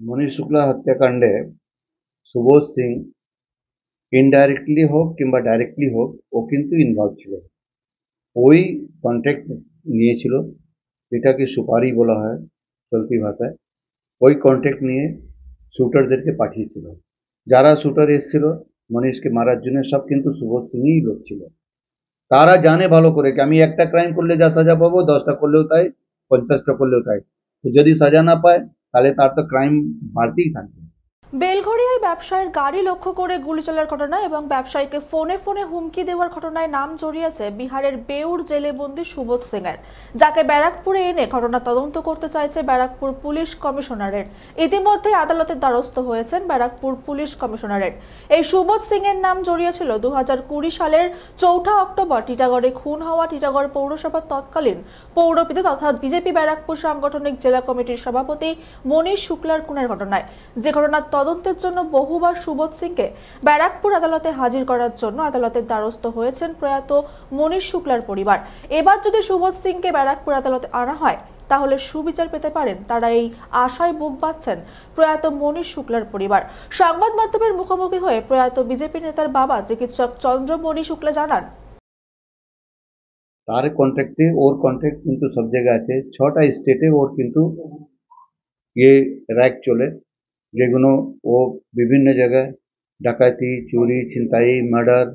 মনীষ শুক্লা হত্যাকাণ্ডে সুবোধ সিং ইনডাইরেক্টলি হোক কিংবা ডাইরেক্টলি হোক ও কিন্তু ইনভলভ ছিল। ওই কন্ট্যাক্ট নিয়েছিল, এটাকে সুপারি বলা হয় চলতি ভাষায়। ওই কন্ট্যাক্ট নিয়ে শুটারদেরকে পাঠিয়েছিল। যারা শুটার এসেছিল মনীষকে মারার জন্য, সব কিন্তু সুবোধ সিংই লোক ছিল। তারা জানে ভালো করে কি আমি একটা ক্রাইম করলে যা সাজা পাবো, 10টা করলেও তাই, 50টা করলেও তাই। তো যদি সাজা না পায় তাহলে তার তো ক্রাইম বাড়তেই থাকবে। বেলঘরিয়ায় ব্যবসায়ীর গাড়ি লক্ষ্য করে গুলি চলার ঘটনা এবং ব্যবসায়ীকে ফোনে ফোনে হুমকি দেওয়ার ঘটনায় নাম জড়িয়েছে বিহারের বেউর জেলে বন্দী সুবোধ সিংয়ের, যাকে ব্যারাকপুরে এনে ঘটনা তদন্ত করতে চাইছে ব্যারাকপুর পুলিশ কমিশনারেট। ইতিমধ্যে আদালতের দ্বারস্থ হয়েছেন ব্যারাকপুর পুলিশ কমিশনারেট। এই সুবোধ সিংয়ের নাম জড়িয়েছিল 2020 সালের 4 অক্টোবর টিটাগড়ে খুন হওয়া টিটাগড় পৌরসভার তৎকালীন পৌরপিতা তথা বিজেপি ব্যারাকপুর সাংগঠনিক জেলা কমিটির সভাপতি মনীষ শুক্লার খুনের ঘটনায়, যে ঘটনার তদন্তের জন্য বহুবার সুবোধ সিংকে ব্যারাকপুর আদালতে হাজির করার জন্য আদালতের দ্বারস্থ হয়েছেন প্রয়াত মনীষ শুক্লার পরিবার। এবার যদি সুবোধ সিংকে ব্যারাকপুর আদালতে আনা হয় তাহলে সুবিচার পেতে পারেন, তারা এই আশায় বুক বাঁধছেন প্রয়াত মনীষ শুক্লার পরিবার। সংবাদ মাধ্যমের মুখোমুখি হয়ে প্রয়াত বিজেপি নেতার বাবা চিকিৎসক চন্দ্রমণি শুক্লা জানান, তার কন্ট্যাক্টে ওর কন্ট্যাক্ট কিন্তু সব জায়গায় আছে। 6টা স্টেটে ওর কিন্তু র‍্যাক চলে, যেগুলো ও বিভিন্ন জায়গায় ডাকাতি, চুরি, ছিনতাই, মার্ডার,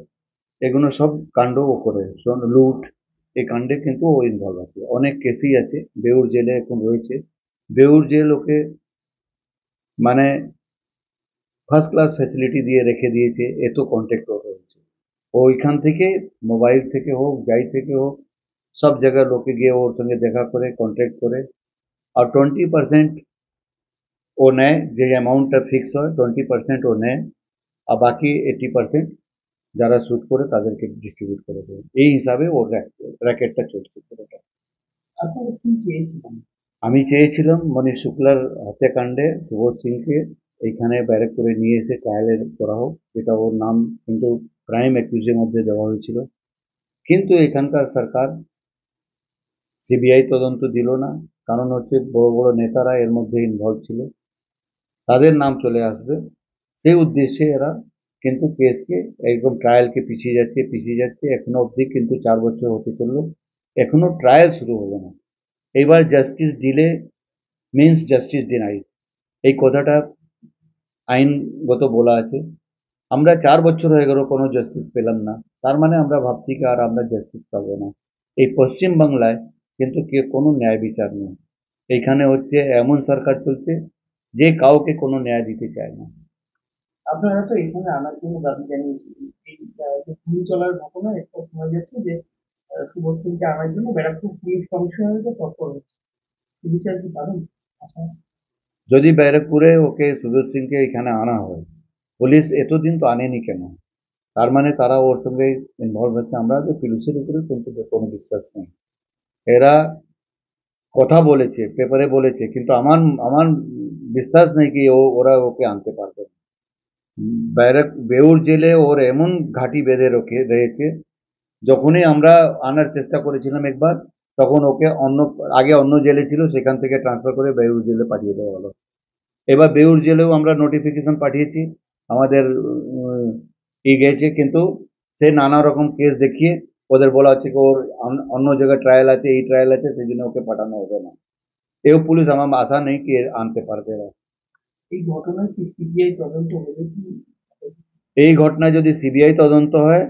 এগুলো সব কাণ্ড ও করে, লুট, এই কাণ্ডে কিন্তু ও ইনভলভ আছে। অনেক কেসই আছে। বেউর জেলে এখন রয়েছে। বেউর জেল ওকে মানে ফার্স্ট ক্লাস ফ্যাসিলিটি দিয়ে রেখে দিয়েছে, এত কন্ট্যাক্ট ওর রয়েছে। ওইখান থেকে মোবাইল থেকে হোক, যাই থেকে হোক, সব জায়গায় লোকে গিয়ে ওর সঙ্গে দেখা করে, কন্ট্যাক্ট করে। আর 20% ও নেয়, যে অ্যামাউন্টটা ফিক্স হয় 20% ও নেয়, আর বাকি 80% যারা শ্যুট করে তাদেরকে ডিস্ট্রিবিউট করে দেয়। এই হিসাবে ওর র্যাকেটটা চলছে পুরোটা। আপনারা কি চেয়েছিলেন? আমি চেয়েছিলাম মনীষ শুক্লার হত্যাকাণ্ডে সুবোধ সিংকে এইখানে ব্যারাকপুরে নিয়ে এসে ট্রায়ালের করা হোক, যেটা ওর নাম কিন্তু ক্রাইম অ্যাকিউজের মধ্যে দেওয়া হয়েছিল। কিন্তু এখানকার সরকার সিবিআই তদন্ত দিল না। কারণ হচ্ছে বড় বড় নেতারা এর মধ্যে ইনভলভ ছিল, তাদের নাম চলে আসবে, সেই উদ্দেশ্যে এরা কিন্তু কেসকে একদম ট্রায়ালকে পিছিয়ে যাচ্ছে। এখনো অবধি কিন্তু 4 বছর হতে চললো, এখনো ট্রায়াল শুরু হলো না। এইবার justice delay means justice deny, এই কথাটা আইনগত বলা আছে। আমরা 4 বছর হয়ে গেল কোনো জাস্টিস পেলাম না, তার মানে আমরা ভাবছি কি আর আমরা জাস্টিস পাবো না। এই পশ্চিম বাংলায় কিন্তু কোনো ন্যায় বিচার নেই। এইখানে হচ্ছে এমন সরকার চলছে যে কাউকে কোনো ন্যায় দিতে চায় না। আপনারা তো এখানে আনার জন্য দাবি জানিয়েছিলেন। এই যে গুলি চলার ঘটনা, একটা শোনা যাচ্ছে যে সুবোধ সিংকে আনার জন্য ব্যারাকপুর পুলিশ কমিশনারেটও তৎপর হচ্ছে। সুবিচার কি পাবেন? আশা আছে। যদি ব্যারাকপুরে ওকে সুবোধ সিংকে এখানে আনা হয়, পুলিশ এতদিন তো আনেনি কেন? তার মানে তারা ওর সঙ্গে ইনভলভ হচ্ছে। আমরা যে পুলিশের উপরে কিন্তু কোনো বিশ্বাস নেই। এরা কথা বলেছে, পেপারে বলেছে, কিন্তু আমার আমার বিশ্বাস নেই কি ওরা ওকে আনতে পারবে। বেউর জেলে ওর এমন ঘাঁটি বেঁধে রয়েছে, যখনই আমরা আনার চেষ্টা করেছিলাম একবার, তখন ওকে আগে অন্য জেলে ছিল, সেখান থেকে ট্রান্সফার করে বেউর জেলে পাঠিয়ে দেওয়া হলো। এবার বেউর জেলেও আমরা নোটিফিকেশন পাঠিয়েছি, আমাদের গেছে, কিন্তু সে নানা রকম কেস দেখিয়ে ওদের বলা হচ্ছে কি ওর অন্য জায়গায় ট্রায়াল আছে, এই ট্রায়াল আছে, সেই জন্য ওকে পাঠানো হবে না। এও পুলিশ আমার আশা নেই কি আনতে পারবে না। এই ঘটনার কি সিবিআই তদন্ত হবে কি? এই ঘটনা যদি সিবিআই তদন্ত হয়,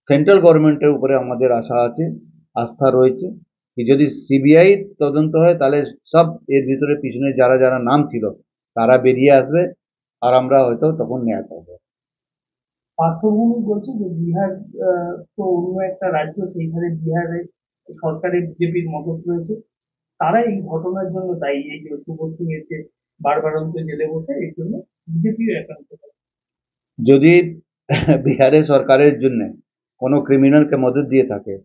সেন্ট্রাল গভর্নমেন্টের উপরে আমাদের আশা আছে, আস্থা রয়েছে কি যদি সিবিআই তদন্ত হয় তাহলে সব এর ভিতরে পিছনে যারা যারা নাম ছিল তারা বেরিয়ে আসবে, আর আমরা হয়তো তখন ন্যায় পাবো। পার্থভূমি বলছে যে বিহার তো অন্য একটা রাজ্য, সেইখানে বিহারে সরকারের বিজেপির মদত রয়েছে। তারা এই ঘটনার জন্য দায়ী। এই যে সুবোধ সিং এর যে বারবারন্ত জেলে বসে, এর জন্য বিজেপিও একান্ত দায়ী। যদি বিহারের সরকারের জন্য কোনো ক্রিমিনালকে মদত দিয়ে থাকে,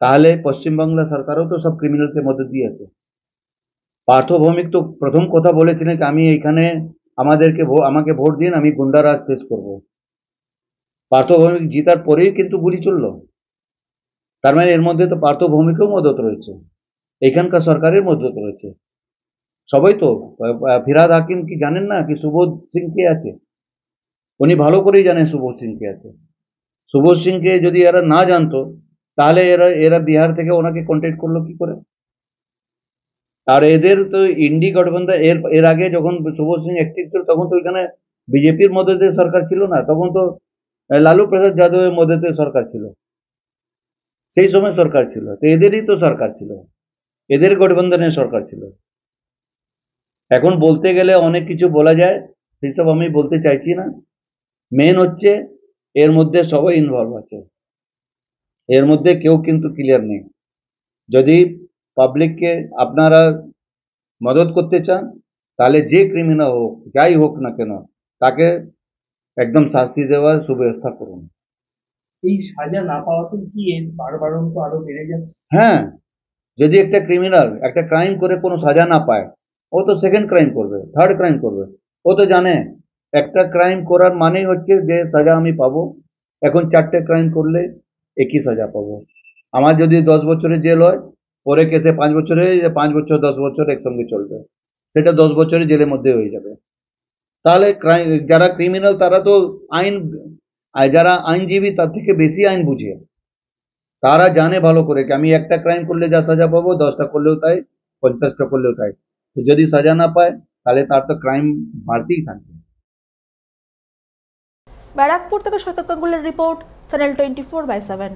তাহলে পশ্চিমবাংলা সরকারও তো সব ক্রিমিনালকে মদত দিয়েছে। পার্থ ভৌমিক তো প্রথম কথা বলেছিলেন যে আমি এইখানে আমাকে ভোট দিন, আমি গুন্ডারাজ শেষ করব। পার্থ ভৌমিক জিতার পরেই কিন্তু গুলি চললো। তার মানে এর মধ্যে তো পার্থ ভৌমিকেও মদত রয়েছে, এখানকার সরকারের মদত রয়েছে। সবাই তো ফিরহাদ হাকিম কি জানেন না কি সুবোধ সিং কে আছে? উনি ভালো করেই জানেন সুবোধ সিং কে আছে। সুবোধ সিংকে যদি এরা না জানতো তাহলে এরা এরা বিহার থেকে ওনাকে কন্ট্যাক্ট করলো কি করে? আর এদের তো ইন্ডি গঠবন্ধন এর এর আগে যখন সুবোধ সিং অ্যাক্টিভ ছিল তখন তো এখানে বিজেপির মধ্যে দিয়ে সরকার ছিল না, তখন তো লালু প্রসাদ যাদবের মধ্যে দিয়ে সরকার ছিল, সেই সময় সরকার ছিল, তো এদেরই তো সরকার ছিল, এদের গঠবন্ধনের সরকার ছিল। এখন বলতে গেলে অনেক কিছু বলা যায়, সেসব আমি বলতে চাইছি না। মেন হচ্ছে এর মধ্যে সবাই ইনভলভ আছে, এর মধ্যে কেউ কিন্তু ক্লিয়ার নেই। যদি পাবলিককে আপনারা মদত করতে চান তাহলে যে ক্রিমিনাল হোক, যাই হোক না কেন, তাকে একদম শাস্তি দেওয়ার সুব্যবস্থা করুন। এই সাজা না পাওয়াতে কি এর বাড়বাড়ন্ত আরো বেড়ে যাচ্ছে? হ্যাঁ, যদি একটা ক্রিমিনাল একটা ক্রাইম করে কোনো সাজা না পায়, ও তো সেকেন্ড ক্রাইম করবে, থার্ড ক্রাইম করবে। ও তো জানে একটা ক্রাইম করার মানেই হচ্ছে যে সাজা আমি পাবো। এখন 4টে ক্রাইম করলে একই সাজা পাবো। আমার যদি 10 বছরের জেল হয়, পরে কেসে 5 বছরে 5 বছর 10 বছর একসঙ্গে চলবে, সেটা 10 বছরের জেলের মধ্যে হয়ে যাবে। তাহলে যারা ক্রিমিনাল তারা তো আইন, আর যারা আইনজীবী তার থেকে বেশি আইন বুঝে, তারা জানে ভালো করে কি আমি একটা ক্রাইম করলে যা সাজা পাবো 10টা করলেও তাই, 50টা করলেও তাই। তো যদি সাজা না পায় তাহলে তার তো ক্রাইম বাড়তেই থাকবে। ব্যারাকপুর থেকে সৈকত গাঙ্গুলির রিপোর্ট, চ্যানেল 24/7।